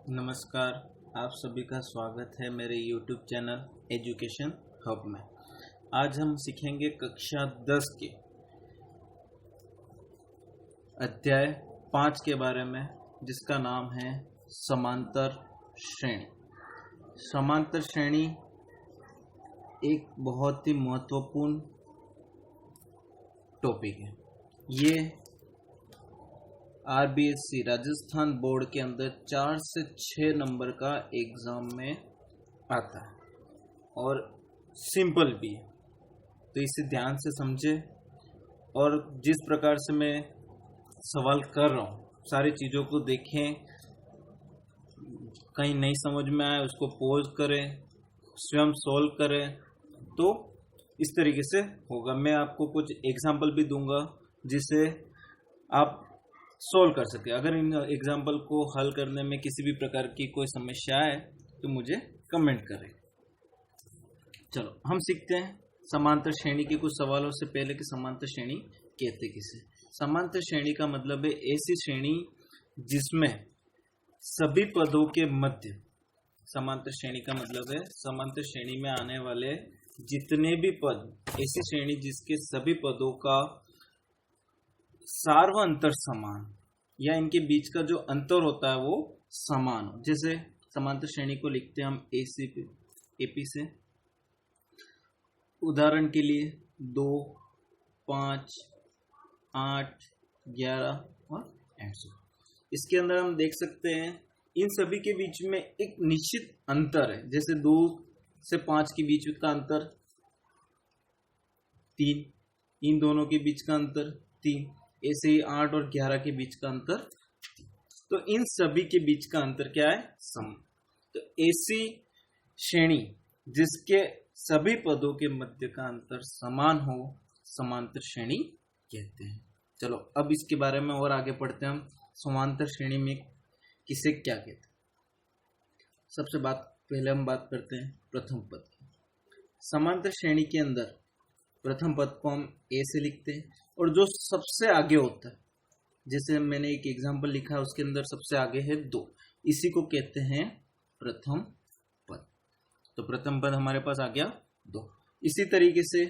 नमस्कार। आप सभी का स्वागत है मेरे YouTube चैनल एजुकेशन हब में। आज हम सीखेंगे कक्षा 10 के अध्याय 5 के बारे में, जिसका नाम है समांतर श्रेणी। समांतर श्रेणी एक बहुत ही महत्वपूर्ण टॉपिक है। ये आरबीएससी राजस्थान बोर्ड के अंदर 4 से 6 नंबर का एग्जाम में आता है और सिंपल भी है, तो इसे ध्यान से समझे। और जिस प्रकार से मैं सवाल कर रहा हूँ, सारी चीज़ों को देखें, कहीं नहीं समझ में आए उसको पॉज करें, स्वयं सॉल्व करें, तो इस तरीके से होगा। मैं आपको कुछ एग्जाम्पल भी दूंगा जिसे आप सोल्व कर सके। अगर इन एग्जाम्पल को हल करने में किसी भी प्रकार की कोई समस्या है तो मुझे कमेंट करें। चलो हम सीखते हैं समांतर श्रेणी के कुछ सवालों से पहले कि समांतर श्रेणी कहते किसे। समांतर श्रेणी का मतलब है ऐसी श्रेणी जिसमें सभी पदों के मध्य, समांतर श्रेणी का मतलब है समांतर श्रेणी में आने वाले जितने भी पद, ऐसी श्रेणी जिसके सभी पदों का सार्व अंतर समान या इनके बीच का जो अंतर होता है वो समान हो। जैसे समांतर श्रेणी को लिखते हैं हम एपी से। उदाहरण के लिए 2, 5, 8, 11 और 800। इसके अंदर हम देख सकते हैं इन सभी के बीच में एक निश्चित अंतर है। जैसे 2 से 5 के बीच का अंतर 3, इन दोनों के बीच का अंतर 3, ऐसे ही 8 और 11 के बीच का अंतर। तो इन सभी के बीच का अंतर क्या है? सम। तो ऐसी श्रेणी जिसके सभी पदों के मध्य का अंतर समान हो, समांतर श्रेणी कहते हैं। चलो अब इसके बारे में और आगे पढ़ते हैं हम। समांतर श्रेणी में किसे क्या कहते हैं। सबसे पहले हम बात करते हैं प्रथम पद की। समांतर श्रेणी के अंदर प्रथम पद को हम ए से लिखते हैं और जो सबसे आगे होता है, जैसे मैंने एक एग्जांपल लिखा है उसके अंदर सबसे आगे है 2, इसी को कहते हैं प्रथम पद। तो प्रथम पद हमारे पास आ गया 2। इसी तरीके से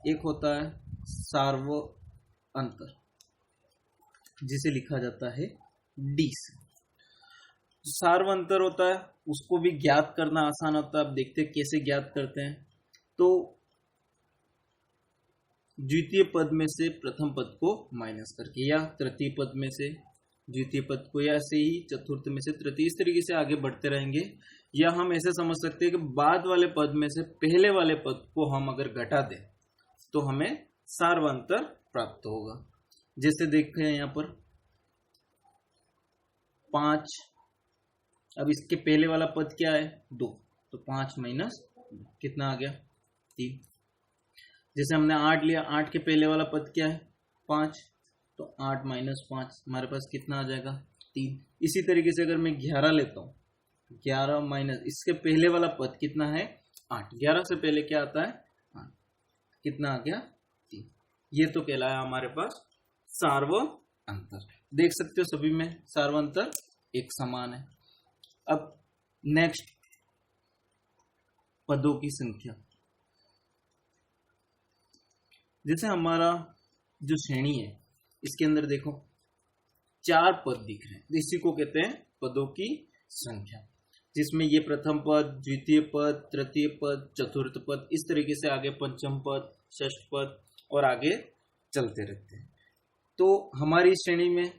एक होता है सार्व अंतर, जिसे लिखा जाता है डी से। सार्व अंतर होता है उसको भी ज्ञात करना आसान होता है। अब देखते हैं कैसे ज्ञात करते हैं। तो द्वितीय पद में से प्रथम पद को माइनस करके, या तृतीय पद में से द्वितीय पद को, या ऐसे ही चतुर्थ में से तृतीय, इस तरीके से आगे बढ़ते रहेंगे। या हम ऐसे समझ सकते हैं कि बाद वाले पद में से पहले वाले पद को हम अगर घटा दें तो हमें सार्वंतर प्राप्त होगा। जैसे देखें यहाँ पर 5, अब इसके पहले वाला पद क्या है? 2, तो 5 माइनस कितना आ गया? 3। जैसे हमने 8 लिया, 8 के पहले वाला पद क्या है? 5, तो 8 माइनस 5 हमारे पास कितना आ जाएगा? 3। इसी तरीके से अगर मैं 11 लेता हूँ, 11 माइनस इसके पहले वाला पद कितना है? 8। 11 से पहले क्या आता है? 8। कितना आ गया? 3। ये तो कहलाया हमारे पास सार्व अंतर। देख सकते हो सभी में सार्व अंतर एक समान है। अब नेक्स्ट, पदों की संख्या। जैसे हमारा जो श्रेणी है इसके अंदर देखो 4 पद दिख रहे हैं, इसी को कहते हैं पदों की संख्या, जिसमें ये प्रथम पद, द्वितीय पद, तृतीय पद, चतुर्थ पद, इस तरीके से आगे पंचम पद, षष्ठ पद और आगे चलते रहते हैं। तो हमारी श्रेणी में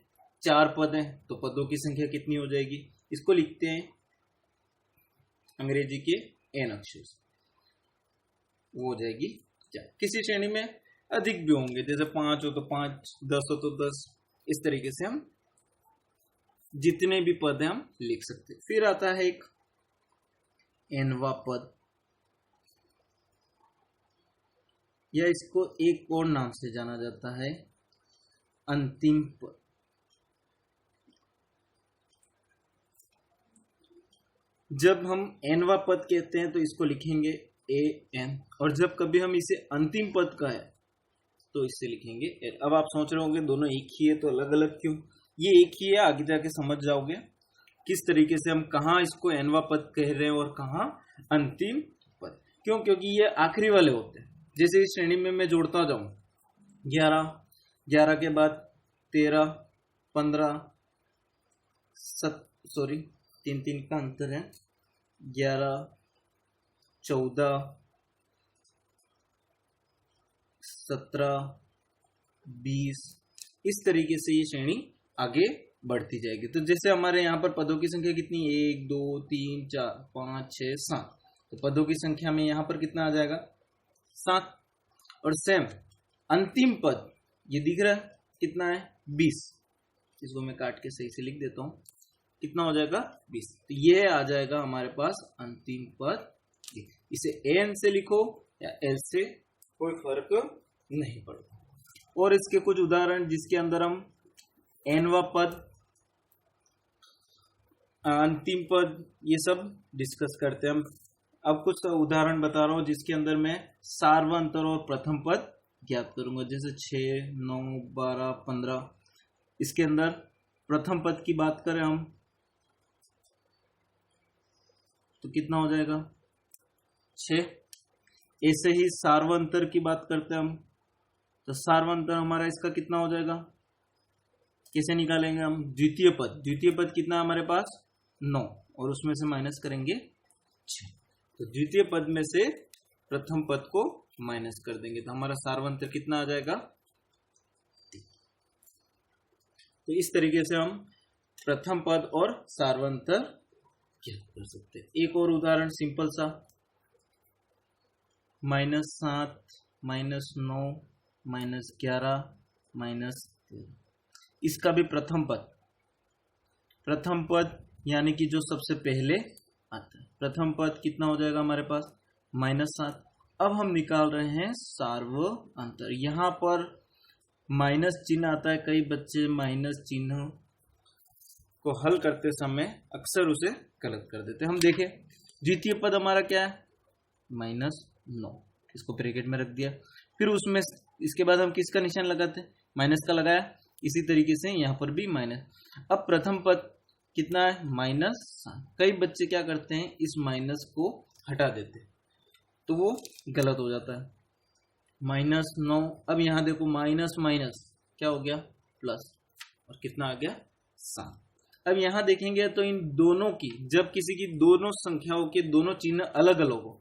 4 पद हैं, तो पदों की संख्या कितनी हो जाएगी? इसको लिखते हैं अंग्रेजी के n अक्षर से, वो हो जाएगी 4। किसी श्रेणी में अधिक भी होंगे, जैसे 5 हो तो 5, 10 हो तो 10, इस तरीके से हम जितने भी पद हैं हम लिख सकते हैं। फिर आता है एक nवा पद, या इसको एक और नाम से जाना जाता है अंतिम पद। जब हम nवा पद कहते हैं तो इसको लिखेंगे an, और जब कभी हम इसे अंतिम पद का है तो इससे लिखेंगे l। अब आप सोच रहे होंगे दोनों एक ही है तो अलग अलग क्यों? ये एक ही है, आगे जाके समझ जाओगे किस तरीके से हम कहाँ इसको nवा पद कह रहे हैं और कहाँ अंतिम पद। क्यों? क्योंकि ये आखिरी वाले होते हैं। जैसे इस श्रेणी में मैं जोड़ता जाऊं 11, 11 के बाद 13, 15, 3 का अंतर है, 11, 14, 17, 20, इस तरीके से ये श्रेणी आगे बढ़ती जाएगी। तो जैसे हमारे यहाँ पर पदों की संख्या कितनी, 1, 2, 3, 4, 5, 6, 7, तो पदों की संख्या में यहाँ पर कितना आ जाएगा, 7। और सेम अंतिम पद ये दिख रहा है कितना है, 20। इसको मैं काट के सही से लिख देता हूँ, कितना हो जाएगा, 20। तो ये आ जाएगा हमारे पास अंतिम पद। इसे एन से लिखो या एल से, कोई फर्क नहीं पड़ता। और इसके कुछ उदाहरण जिसके अंदर हम एनवा पद, अंतिम पद, ये सब डिस्कस करते हैं हम। अब कुछ उदाहरण बता रहा हूं जिसके अंदर मैं सार्वंतर और प्रथम पद ज्ञात करूंगा। जैसे 6, 9, 12, 15, इसके अंदर प्रथम पद की बात करें हम तो कितना हो जाएगा, 6। ऐसे ही सार्वंतर की बात करते हैं हम, तो सार्वंतर हमारा इसका कितना हो जाएगा, कैसे निकालेंगे हम, द्वितीय पद कितना हमारे पास, 9, और उसमें से माइनस करेंगे 6। तो द्वितीय पद में से प्रथम पद को माइनस कर देंगे तो हमारा सार्वंतर कितना आ जाएगा। तो इस तरीके से हम प्रथम पद और सार्वंतर ज्ञात कर सकते हैं। एक और उदाहरण सिंपल सा, -7, -9, -11, -13, इसका भी प्रथम पद यानी कि जो सबसे पहले आता है, प्रथम पद कितना हो जाएगा हमारे पास, -7। अब हम निकाल रहे हैं सार्वंतर। यहां पर माइनस चिन्ह आता है, कई बच्चे माइनस चिन्ह को हल करते समय अक्सर उसे गलत कर देते हैं। हम देखें द्वितीय पद हमारा क्या है, -9, इसको ब्रैकेट में रख दिया, फिर उसमें इसके बाद हम किसका निशान लगाते हैं, माइनस का लगाया। इसी तरीके से यहाँ पर भी माइनस। अब प्रथम पद कितना है, -7। कई बच्चे क्या करते हैं, इस माइनस को हटा देते हैं तो वो गलत हो जाता है, -9। अब यहाँ देखो माइनस माइनस क्या हो गया, प्लस, और कितना आ गया, 7। अब यहाँ देखेंगे तो इन दोनों की, जब किसी की दोनों संख्याओं के दोनों चिन्ह अलग अलग हो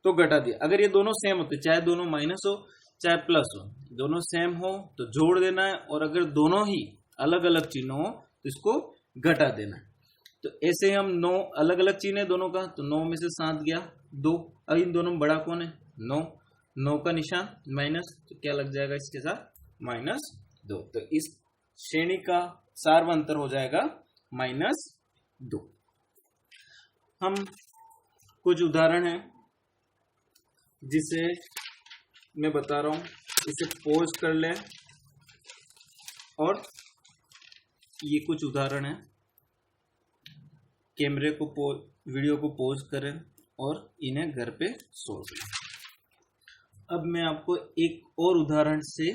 तो घटा दिया। अगर ये दोनों सेम होते, चाहे दोनों माइनस हो चाहे प्लस हो, दोनों सेम हो तो जोड़ देना है, और अगर दोनों ही अलग अलग चिन्ह हो तो इसको घटा देना है। तो ऐसे हम 9 अलग अलग चिन्ह है दोनों का, तो 9 में से 7 गया 2। अब इन दोनों में बड़ा कौन है, 9 का निशान माइनस, तो क्या लग जाएगा इसके साथ, -2। तो इस श्रेणी का सार्वंतर हो जाएगा -2। हम कुछ उदाहरण हैं जिसे मैं बता रहा हूं, इसे पॉज कर लें, और ये कुछ उदाहरण है, कैमरे को वीडियो को पॉज करें और इन्हें घर पे सोल्व करें। अब मैं आपको एक और उदाहरण से,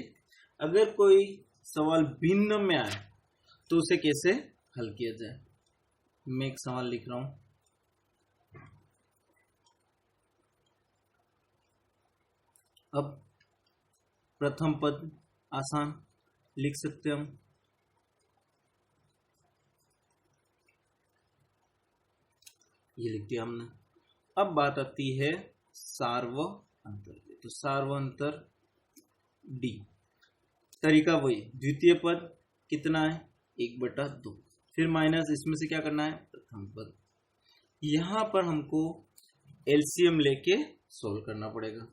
अगर कोई सवाल भिन्न में आए तो उसे कैसे हल किया जाए, मैं एक सवाल लिख रहा हूं। अब प्रथम पद आसान लिख सकते हैं हम, ये लिख दिया हमने। अब बात आती है सार्वंतर की, तो सार्वंतर डी, तरीका वही, द्वितीय पद कितना है, 1/2, फिर माइनस, इसमें से क्या करना है, प्रथम पद। यहां पर हमको एलसीएम लेके सोल्व करना पड़ेगा।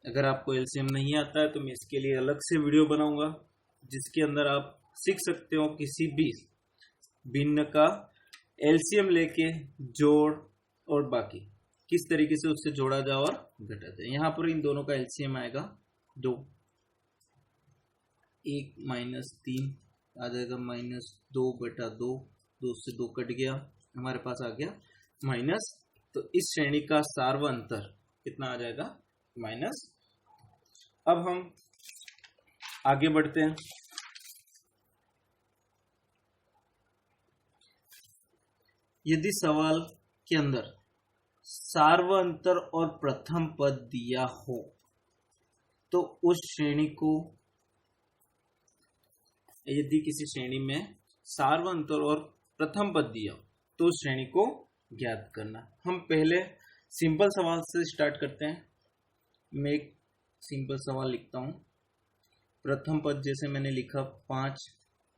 अगर आपको एलसीएम नहीं आता है तो मैं इसके लिए अलग से वीडियो बनाऊंगा जिसके अंदर आप सीख सकते हो किसी भी भिन्न का एलसीएम लेके जोड़ और बाकी किस तरीके से उससे जोड़ा जाए और घटा जाए। यहाँ पर इन दोनों का एलसीएम आएगा 2, 1 -3 आ जाएगा -2/2, 2 से 2 कट गया, हमारे पास आ गया माइनस। तो इस श्रेणी का सार्वंतर कितना आ जाएगा, माइनस। अब हम आगे बढ़ते हैं। यदि सवाल के अंदर सार्वअंतर और प्रथम पद दिया हो तो उस श्रेणी को, यदि किसी श्रेणी में सार्वअंतर और प्रथम पद दिया हो तो उस श्रेणी को ज्ञात करना। हम पहले सिंपल सवाल से स्टार्ट करते हैं। मैं एक सिंपल सवाल लिखता हूं। प्रथम पद जैसे मैंने लिखा 5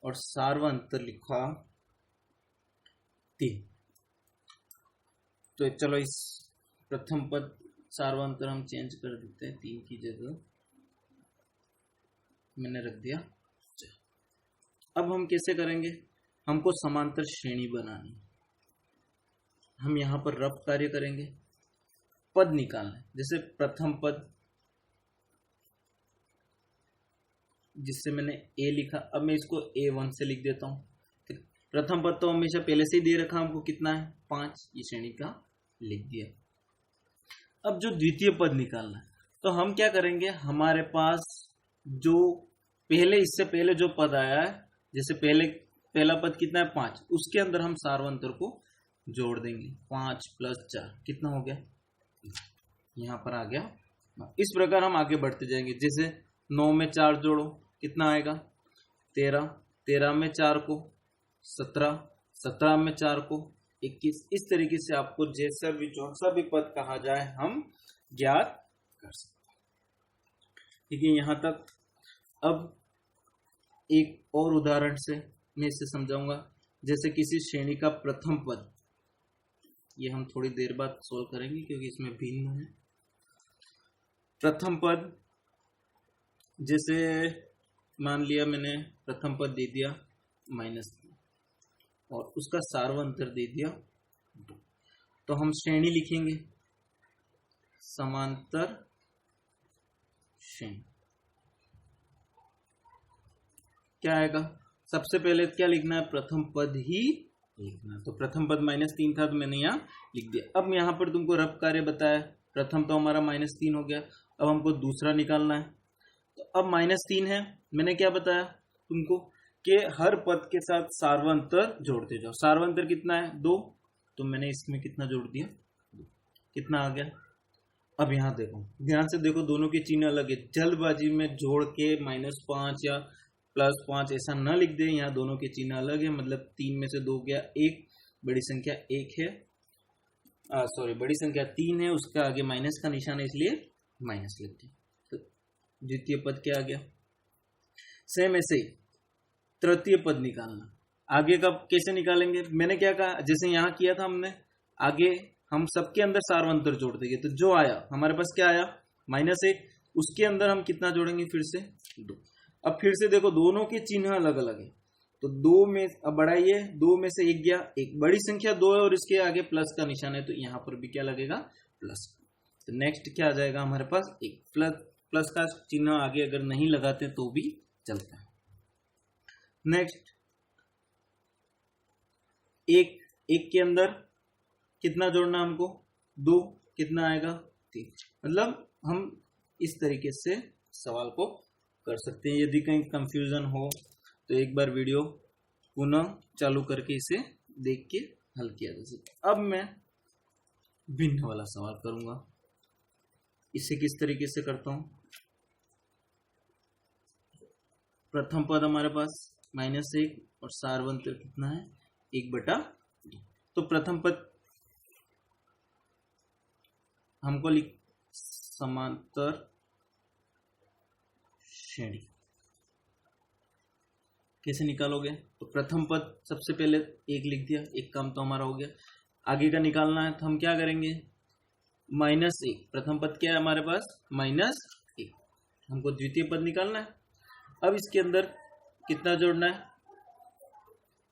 और सार्वअंतर लिखा 3। तो चलो इस प्रथम पद सार्वअंतर हम चेंज कर देते हैं, 3 की जगह मैंने रख दिया। अब हम कैसे करेंगे, हमको समांतर श्रेणी बनानी। हम यहां पर रफ कार्य करेंगे, पद निकालना। जैसे प्रथम पद जिससे मैंने a लिखा, अब मैं इसको a1 से लिख देता हूं। प्रथम पद तो हमेशा पहले से ही दे रखा, हमको कितना है 5, ये श्रेणी का लिख दिया। अब जो द्वितीय पद निकालना है तो हम क्या करेंगे, हमारे पास जो पहले, इससे पहले जो पद आया है, जैसे पहला पद कितना है 5, उसके अंदर हम सार्वअंतर को जोड़ देंगे। 5 + 4 कितना हो गया, यहां पर आ गया। इस प्रकार हम आगे बढ़ते जाएंगे। जैसे 9 में 4 जोड़ो कितना आएगा 13, 13 में 4 को 17, 17 में 4 को 21। इस तरीके से आपको जैसा भी जो सा भी पद कहा जाए हम ज्ञात कर सकते हैं। ठीक है, यहां तक। अब एक और उदाहरण से मैं इसे समझाऊंगा। जैसे किसी श्रेणी का प्रथम पद, ये हम थोड़ी देर बाद सोल्व करेंगे क्योंकि इसमें भिन्न है। प्रथम पद जैसे मान लिया मैंने प्रथम पद दे दिया -3 और उसका सार्वअंतर दे दिया 2, तो हम श्रेणी लिखेंगे समांतर श्रेणी। क्या आएगा, सबसे पहले क्या लिखना है, प्रथम पद ही लिखना। तो प्रथम पद -3 था तो मैंने यहाँ लिख दिया। अब यहाँ पर तुमको रफ कार्य बताया, प्रथम तो हमारा -3 हो गया। अब हमको दूसरा निकालना है। तो अब -3 है, मैंने क्या बताया तुमको कि हर पद के साथ सार्वअंतर जोड़ते जाओ। सार्वअंतर कितना है 2, तो मैंने इसमें कितना जोड़ दिया 2, कितना आ गया। अब यहाँ देखो, ध्यान से देखो, दोनों के चिन्ह अलग है। जल्दबाजी में जोड़ के -5 या +5 ऐसा न लिख दे। यहाँ दोनों के चिन्ह अलग है, मतलब 3 में से 2 गया 1, बड़ी संख्या 1 है, बड़ी संख्या 3 है, उसका आगे माइनस का निशान है इसलिए माइनस लिख दिया। तो द्वितीय पद क्या आ गया। सेम ऐसे ही तृतीय पद निकालना। आगे का कैसे निकालेंगे, मैंने क्या कहा, जैसे यहाँ किया था हमने, आगे हम सबके अंदर सार्वअंतर जोड़ देंगे। तो जो आया हमारे पास क्या आया -1, उसके अंदर हम कितना जोड़ेंगे फिर से 2। अब फिर से देखो, दोनों के चिन्ह अलग अलग है। तो 2 में, अब बढ़ाइए, 2 में से 1 गया, एक बड़ी संख्या 2 है और इसके आगे प्लस का निशान है, तो यहाँ पर भी क्या लगेगा प्लस। तो नेक्स्ट क्या आ जाएगा हमारे पास, एक प्लस का चिन्ह आगे अगर नहीं लगाते तो भी चलता है। नेक्स्ट एक के अंदर कितना जोड़ना हमको 2, कितना आएगा 3। मतलब हम इस तरीके से सवाल को कर सकते हैं। यदि कहीं कंफ्यूजन हो तो एक बार वीडियो पुनः चालू करके इसे देख के हल किया जा सकता है। अब मैं भिन्न वाला सवाल करूंगा। इसे किस तरीके से करता हूं, प्रथम पद हमारे पास -1 और सार्वअंतर कितना है 1/2। तो प्रथम पद हमको लिख समांतर श्रेणी कैसे निकालोगे, तो प्रथम पद सबसे पहले 1 लिख दिया, 1 काम तो हमारा हो गया। आगे का निकालना है तो हम क्या करेंगे -1, प्रथम पद क्या है हमारे पास -1, हमको द्वितीय पद निकालना है। अब इसके अंदर कितना जोड़ना है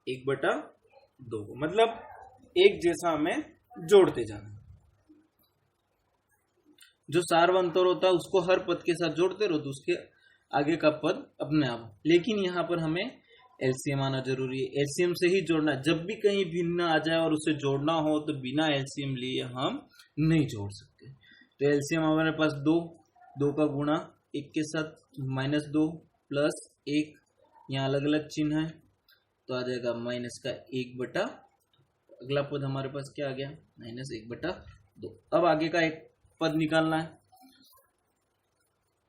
1/2 को, मतलब एक जैसा हमें जोड़ते जाना। जो सार्वअंतर होता है उसको हर पद के साथ जोड़ते रहो तो उसके आगे का पद अपने आप। लेकिन यहाँ पर हमें एलसीएम आना जरूरी है, एलसीएम से ही जोड़ना। जब भी कहीं भिन्न आ जाए और उसे जोड़ना हो तो बिना एलसीएम लिए हम नहीं जोड़ सकते। तो एलसीएम हमारे पास 2 का गुणा 1 के साथ -2 + 1, यहाँ अलग अलग चिन्ह है तो आ जाएगा -1/, अगला पद हमारे पास क्या आ गया, -1/2। अब आगे का एक पद निकालना है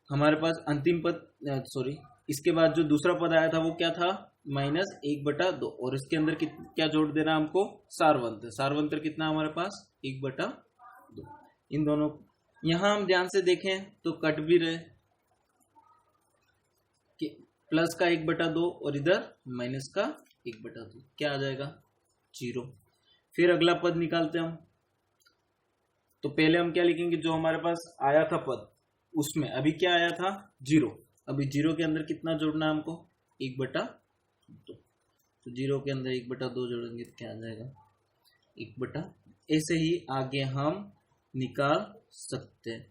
हमारे पास। अंतिम पद सॉरी, इसके बाद जो दूसरा पद आया था वो क्या था, -1/2, और इसके अंदर क्या जोड़ देना हमको, सार्वंतर। सार्वंतर कितना हमारे पास, 1/2। इन दोनों यहां हम ध्यान से देखें तो कट भी रहे कि प्लस का 1/2 और इधर माइनस का 1/2, क्या आ जाएगा, 0। फिर अगला पद निकालते हैं हम। तो पहले हम क्या लिखेंगे, जो हमारे पास आया था पद उसमें अभी क्या आया था, 0। अभी 0 के अंदर कितना जोड़ना है हमको, 1/2। तो 0 के अंदर 1/2 जोड़ेंगे तो क्या आ जाएगा, 1/। ऐसे ही आगे हम निकाल सकते हैं।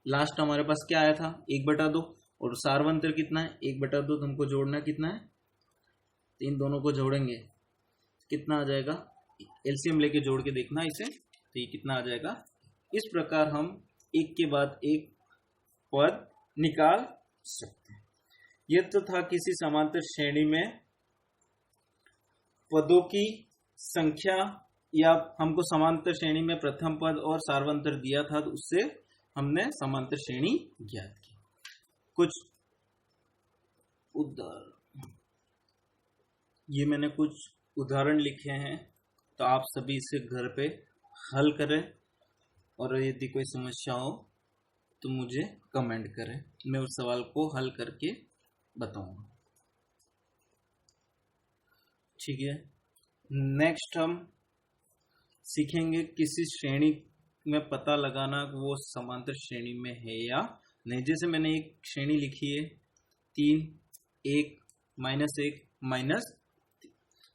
लास्ट हमारे पास क्या आया था, 1/2, और सार्वंतर कितना है, 1/2। तो हमको जोड़ना कितना है, तो इन दोनों को जोड़ेंगे कितना आ जाएगा, एलसीएम लेके जोड़ के देखना इसे, तो ये कितना आ जाएगा। इस प्रकार हम एक के बाद एक पद निकाल सकते हैं। यह तो था किसी समांतर श्रेणी में पदों की संख्या, या हमको समांतर श्रेणी में प्रथम पद और सार्वंतर दिया था, तो उससे हमने समांतर श्रेणी ज्ञात की। कुछ ये मैंने कुछ उदाहरण लिखे हैं, तो आप सभी इसे घर पे हल करें, और यदि कोई समस्या हो तो मुझे कमेंट करें, मैं उस सवाल को हल करके बताऊंगा। ठीक है, नेक्स्ट हम सीखेंगे किसी श्रेणी में पता लगाना वो समांतर श्रेणी में है या नहीं। जैसे मैंने एक श्रेणी लिखी है 3, 1, -1, -3,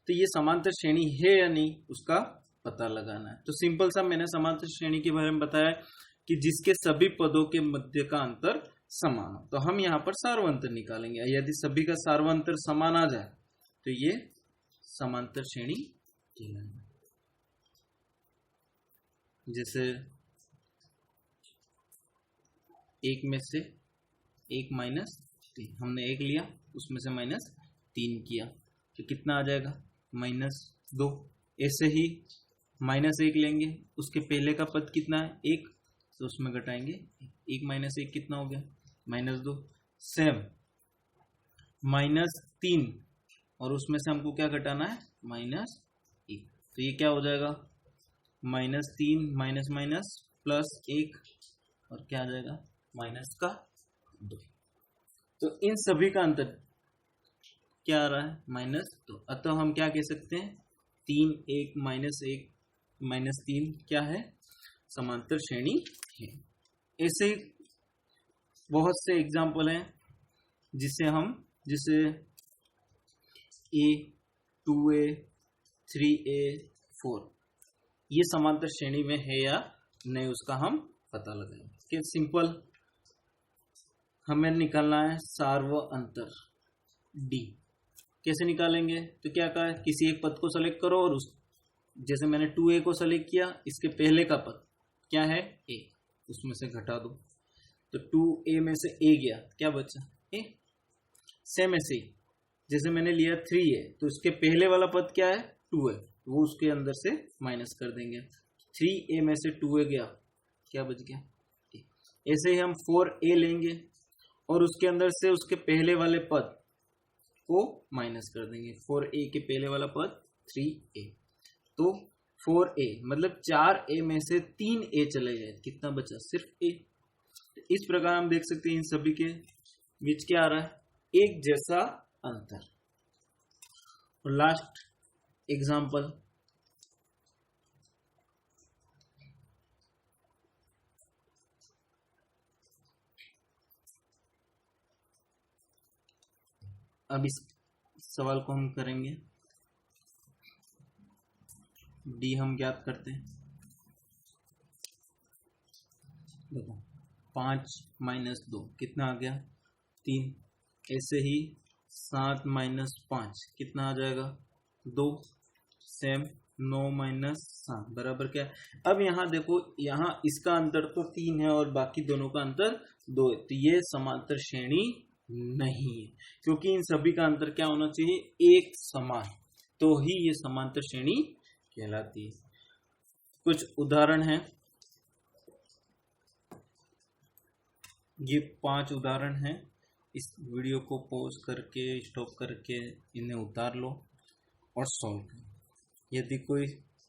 तो ये समांतर श्रेणी है या नहीं उसका पता लगाना है। तो सिंपल सा मैंने समांतर श्रेणी के बारे में बताया कि जिसके सभी पदों के मध्य का अंतर समान हो। तो हम यहाँ पर सार्वंतर निकालेंगे। यदि सभी का सार्वंतर समान आ जाए तो ये समांतर श्रेणी कहलाएगी। जैसे 1 में से 1 -3, हमने 1 लिया उसमें से -3 किया तो कितना आ जाएगा, -2। ऐसे ही -1 लेंगे, उसके पहले का पद कितना है, 1, तो उसमें घटाएंगे 1 - 1 कितना हो गया, -2। सेम -3, और उसमें से हमको क्या घटाना है, -1, तो ये क्या हो जाएगा, -3 माइनस माइनस +1, और क्या आ जाएगा, -2। तो इन सभी का अंतर क्या आ रहा है, -2। अतः हम क्या कह सकते हैं, 3, 1, -1, -3 क्या है, समांतर श्रेणी है। ऐसे बहुत से एग्जाम्पल हैं जिसे A, 2A, 3A, 4 ये समांतर श्रेणी में है या नहीं उसका हम पता लगाएंगे। कि सिंपल हमें निकालना है सार्वअंतर D। कैसे निकालेंगे, तो क्या कहा है, किसी एक पद को सेलेक्ट करो और जैसे मैंने 2A को सेलेक्ट किया, इसके पहले का पद क्या है, A, उसमें से घटा दो, तो 2A में से A गया, क्या बचा, A। सेम ऐसे ही जैसे मैंने लिया 3A, तो उसके पहले वाला पद क्या है, 2A, वो उसके अंदर से माइनस कर देंगे, 3A में से 2A गया, क्या बच गया, A। ऐसे ही हम 4A लेंगे और उसके अंदर से उसके पहले वाले पद को माइनस कर देंगे, 4A के पहले वाला पद 3A, तो 4A मतलब 4A में से 3A चले गए, कितना बचा, सिर्फ A। इस प्रकार हम देख सकते हैं इन सभी के बीच क्या आ रहा है, एक जैसा अंतर। और लास्ट एग्जांपल, अब इस सवाल को हम करेंगे, डी हम ज्ञात करते हैं। देखो 5 - 2 कितना आ गया, 3। ऐसे ही 7 - 5 कितना आ जाएगा, 2। सेम 9 - 7 बराबर क्या है। अब यहाँ देखो, यहाँ इसका अंतर तो 3 है और बाकी दोनों का अंतर 2 है, तो ये समांतर श्रेणी नहीं है, क्योंकि इन सभी का अंतर क्या होना चाहिए, एक समान, तो ही ये समांतर श्रेणी कहलाती है। कुछ उदाहरण हैं, ये 5 उदाहरण हैं। इस वीडियो को पॉज करके स्टॉप करके इन्हें उतार लो और सॉल्व करो। यदि कोई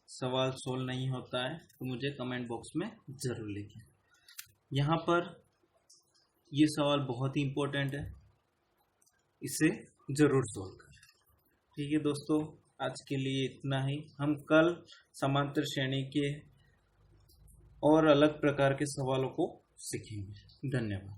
सवाल सॉल्व नहीं होता है तो मुझे कमेंट बॉक्स में ज़रूर लिखें। यहाँ पर ये सवाल बहुत ही इम्पोर्टेंट है, इसे ज़रूर सॉल्व करें। ठीक है दोस्तों, आज के लिए इतना ही। हम कल समांतर श्रेणी के और अलग प्रकार के सवालों को सीखेंगे। धन्यवाद।